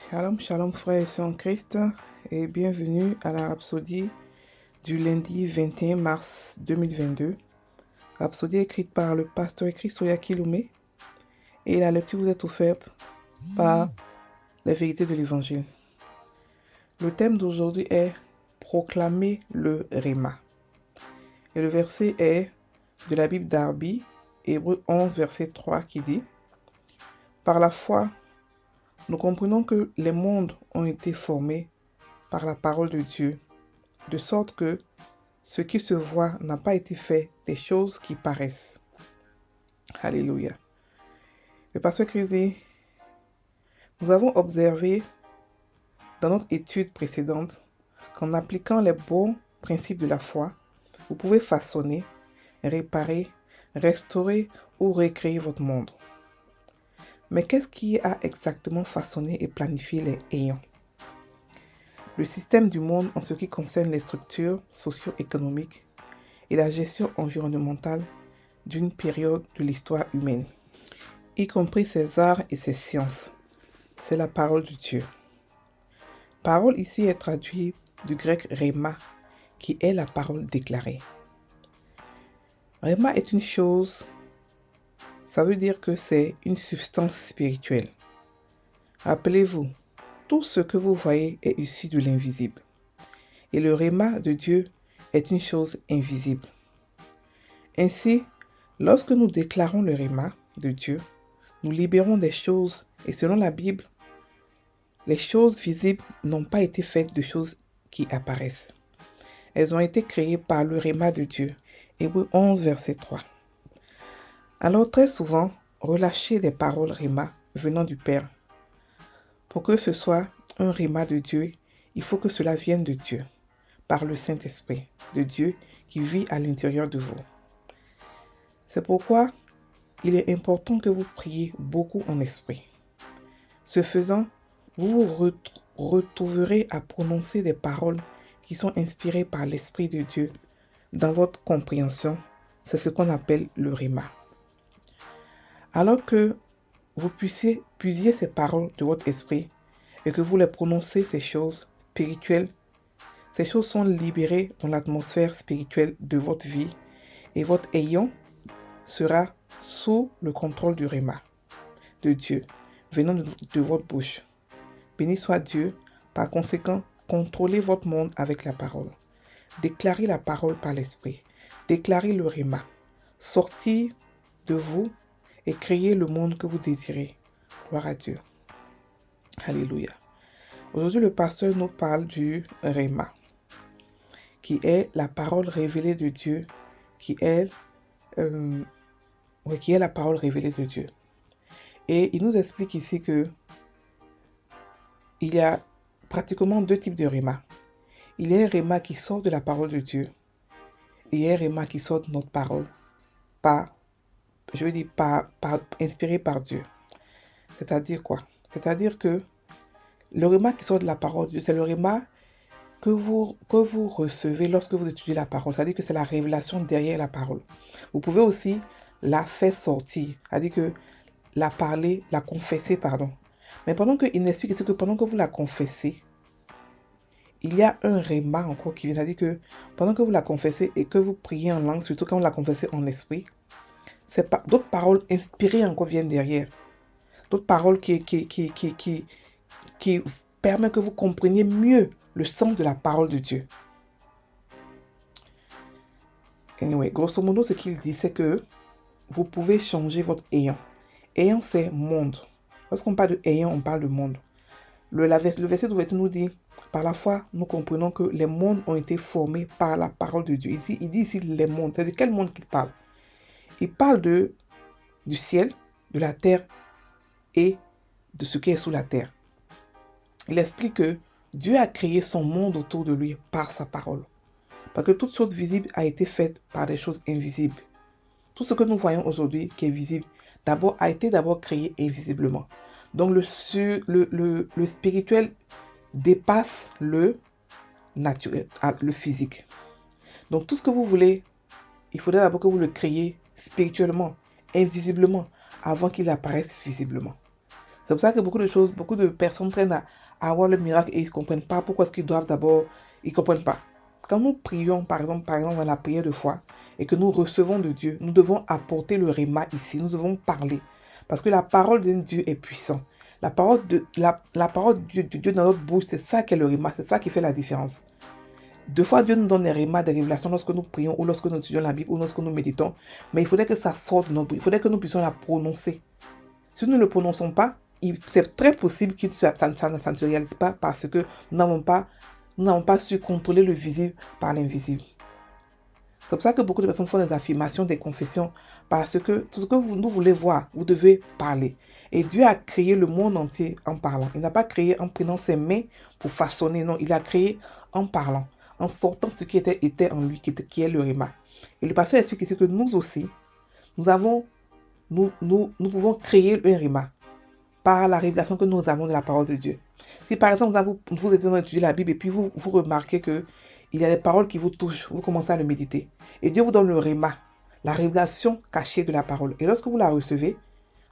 Shalom, shalom frères et sœurs en Christ et bienvenue à la Rhapsodie du lundi 21 mars 2022. Rhapsodie écrite par le pasteur Christoya Kiloumé et la lecture vous est offerte par les vérités de l'Évangile. Le thème d'aujourd'hui est proclamer le Réma. Et le verset est de la Bible d'Arby, Hébreux 11 verset 3 qui dit: Par la foi, nous comprenons que les mondes ont été formés par la parole de Dieu, de sorte que ce qui se voit n'a pas été fait des choses qui paraissent. Alléluia. Le pasteur Christ dit: nous avons observé dans notre étude précédente qu'en appliquant les bons principes de la foi, vous pouvez façonner, réparer, restaurer ou recréer votre monde. Mais qu'est-ce qui a exactement façonné et planifié les ayants? Le système du monde en ce qui concerne les structures socio-économiques et la gestion environnementale d'une période de l'histoire humaine, y compris ses arts et ses sciences. C'est la parole de Dieu. Parole ici est traduite du grec rhéma, qui est la parole déclarée. Rhéma est une chose, ça veut dire que c'est une substance spirituelle. Rappelez-vous, tout ce que vous voyez est issu de l'invisible. Et le rhéma de Dieu est une chose invisible. Ainsi, lorsque nous déclarons le rhéma de Dieu, nous libérons des choses, et selon la Bible, les choses visibles n'ont pas été faites de choses qui apparaissent. Elles ont été créées par le rhéma de Dieu. Hébreux 11, verset 3. Alors très souvent, relâchez des paroles rhéma venant du Père. Pour que ce soit un rhéma de Dieu, il faut que cela vienne de Dieu, par le Saint-Esprit de Dieu qui vit à l'intérieur de vous. C'est pourquoi il est important que vous priez beaucoup en esprit. Ce faisant, vous vous retrouverez à prononcer des paroles qui sont inspirées par l'Esprit de Dieu dans votre compréhension. C'est ce qu'on appelle le rhéma. Alors que vous puissiez ces paroles de votre esprit et que vous les prononcez, ces choses spirituelles, ces choses sont libérées dans l'atmosphère spirituelle de votre vie et votre ayant sera sous le contrôle du rhéma de Dieu venant de votre bouche. Béni soit Dieu. Par conséquent, contrôlez votre monde avec la parole. Déclarez la parole par l'esprit. Déclarez le rhéma. Sortez de vous et créez le monde que vous désirez. Gloire à Dieu. Alléluia. Aujourd'hui, le pasteur nous parle du rhéma, qui est la parole révélée de Dieu, qui est la parole révélée de Dieu. Et il nous explique ici que il y a pratiquement deux types de rhéma. Il y a un rhéma qui sort de la parole de Dieu et il y a un rhéma qui sort de notre parole, inspiré par Dieu. C'est-à-dire quoi? C'est-à-dire que le rhéma qui sort de la parole de Dieu, c'est le rhéma que vous recevez lorsque vous étudiez la parole. C'est-à-dire que c'est la révélation derrière la parole. Vous pouvez aussi la faire sortir, c'est-à-dire que la parler, la confesser, pardon. Mais il explique ici que pendant que vous la confessez, il y a un rhéma encore qui vient, c'est-à-dire que pendant que vous la confessez et que vous priez en langue, surtout quand vous la confessez en esprit, d'autres paroles inspirées encore viennent derrière. D'autres paroles qui permettent que vous compreniez mieux le sens de la parole de Dieu. Anyway, grosso modo, ce qu'il dit, c'est que vous pouvez changer votre ayant. Ayant, c'est monde. Lorsqu'on parle de ayant, on parle de monde. Le verset d'ouverture nous dit: par la foi, nous comprenons que les mondes ont été formés par la parole de Dieu. Il dit ici les mondes. C'est de quel monde qu'il parle? Il parle du ciel, de la terre et de ce qui est sous la terre. Il explique que Dieu a créé son monde autour de lui par sa parole. Parce que toute chose visible a été faite par des choses invisibles. Tout ce que nous voyons aujourd'hui qui est visible, a été créé invisiblement. Donc le spirituel dépasse le naturel, le physique. Donc tout ce que vous voulez, il faudrait d'abord que vous le créiez spirituellement, invisiblement, avant qu'il apparaisse visiblement. C'est pour ça que beaucoup de personnes traînent à avoir le miracle et ils ne comprennent pas pourquoi est-ce qu'ils doivent d'abord, ils ne comprennent pas. Quand nous prions, par exemple, dans la prière de foi, et que nous recevons de Dieu, nous devons apporter le réma ici, nous devons parler. Parce que la parole de Dieu est puissante. La parole de Dieu dans notre bouche, c'est ça qui est le réma, c'est ça qui fait la différence. Deux fois, Dieu nous donne des rémas, des révélations lorsque nous prions ou lorsque nous étudions la Bible ou lorsque nous méditons. Mais il faudrait que ça sorte de notre bouche. Il faudrait que nous puissions la prononcer. Si nous ne le prononçons pas, c'est très possible que ça ne se réalise pas parce que nous n'avons pas su contrôler le visible par l'invisible. C'est pour ça que beaucoup de personnes font des affirmations, des confessions, parce que tout ce que vous voulez voir, vous devez parler. Et Dieu a créé le monde entier en parlant. Il n'a pas créé en prenant ses mains pour façonner, non. Il a créé en parlant, en sortant ce qui était en lui, qui est le réma. Et le pasteur explique ici que nous aussi, nous pouvons créer un réma par la révélation que nous avons de la parole de Dieu. Si par exemple vous êtes en train d'étudier la Bible et puis vous remarquez que il y a des paroles qui vous touchent, vous commencez à le méditer. Et Dieu vous donne le réma, la révélation cachée de la parole. Et lorsque vous la recevez,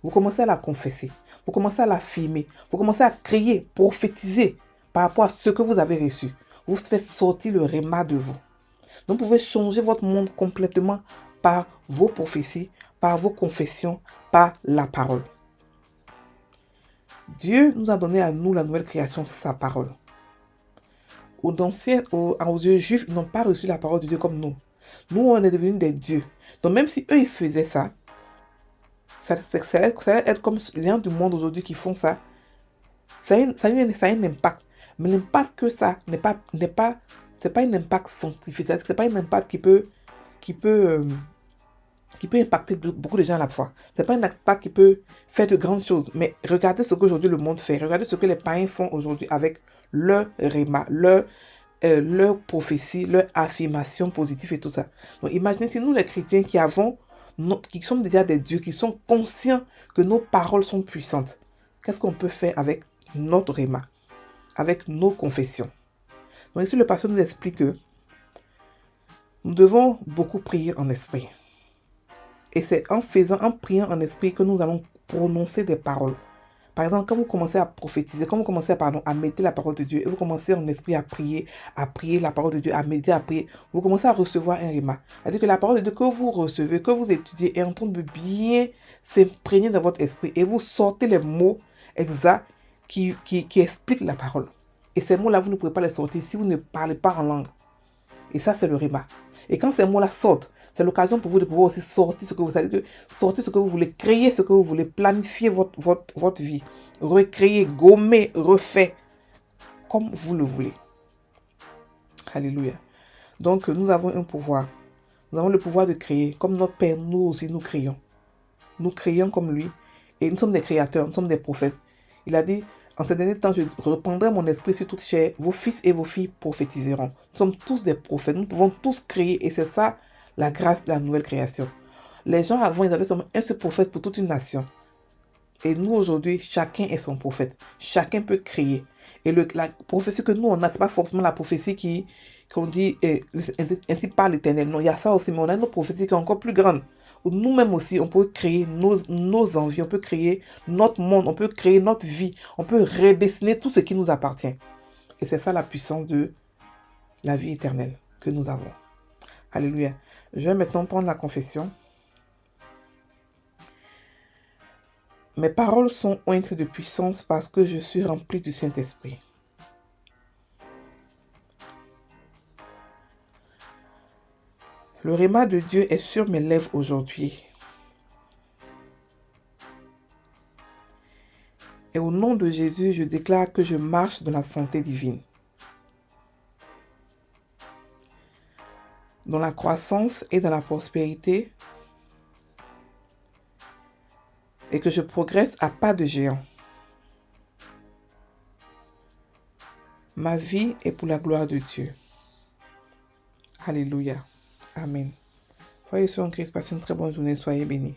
vous commencez à la confesser, vous commencez à l'affirmer, vous commencez à crier, prophétiser par rapport à ce que vous avez reçu. Vous faites sortir le réma de vous. Donc vous pouvez changer votre monde complètement par vos prophéties, par vos confessions, par la parole. Dieu nous a donné à nous la nouvelle création, sa parole. Aux yeux juifs, ils n'ont pas reçu la parole de Dieu comme nous. Nous, on est devenus des dieux. Donc même si eux, ils faisaient ça va être comme les gens du monde aujourd'hui qui font ça. Ça a un impact. Mais l'impact que ça c'est pas un impact scientifique. C'est pas un impact qui peut impacter beaucoup de gens à la fois. C'est pas un impact qui peut faire de grandes choses. Mais regardez ce qu'aujourd'hui le monde fait. Regardez ce que les païens font aujourd'hui avec leur réma, leur prophétie, leur affirmation positive et tout ça. Donc imaginez si nous les chrétiens qui sommes déjà des dieux, qui sont conscients que nos paroles sont puissantes, qu'est-ce qu'on peut faire avec notre réma, avec nos confessions. Donc ici le pasteur nous explique que nous devons beaucoup prier en esprit. Et c'est en priant en esprit que nous allons prononcer des paroles. Par exemple, quand vous commencez à prophétiser, quand vous commencez à méditer la parole de Dieu, et vous commencez en esprit à prier la parole de Dieu, à méditer, à prier, vous commencez à recevoir un réma. C'est-à-dire que la parole de Dieu que vous recevez, que vous étudiez, est en train de bien s'imprégner dans votre esprit. Et vous sortez les mots exacts qui expliquent la parole. Et ces mots-là, vous ne pouvez pas les sortir si vous ne parlez pas en langue. Et ça, c'est le réma. Et quand ces mots-là sortent, c'est l'occasion pour vous de pouvoir aussi sortir ce que vous savez, sortir ce que vous voulez, créer ce que vous voulez, planifier votre vie, recréer, gommer, refaire, comme vous le voulez. Alléluia. Donc, nous avons un pouvoir. Nous avons le pouvoir de créer. Comme notre Père, nous aussi, nous créons. Nous créons comme lui. Et nous sommes des créateurs, nous sommes des prophètes. Il a dit, en ces derniers temps, je reprendrai mon esprit sur toute chair. Vos fils et vos filles prophétiseront. Nous sommes tous des prophètes. Nous pouvons tous créer. Et c'est ça, la grâce de la nouvelle création. Les gens avant, ils avaient seulement un seul prophète pour toute une nation. Et nous, aujourd'hui, chacun est son prophète. Chacun peut créer. Et la prophétie que nous, on n'a, c'est pas forcément la prophétie qu'on dit, ainsi par l'Éternel. Non, il y a ça aussi, mais on a une autre prophétie qui est encore plus grande. Où nous-mêmes aussi, on peut créer nos envies, on peut créer notre monde, on peut créer notre vie, on peut redessiner tout ce qui nous appartient. Et c'est ça la puissance de la vie éternelle que nous avons. Alléluia. Je vais maintenant prendre la confession. Mes paroles sont ointes de puissance parce que je suis rempli du Saint-Esprit. Le réma de Dieu est sur mes lèvres aujourd'hui. Et au nom de Jésus, je déclare que je marche dans la santé divine, dans la croissance et dans la prospérité, et que je progresse à pas de géant. Ma vie est pour la gloire de Dieu. Alléluia. Amen. Soyez sur en Christ, passez une très bonne journée, soyez bénis.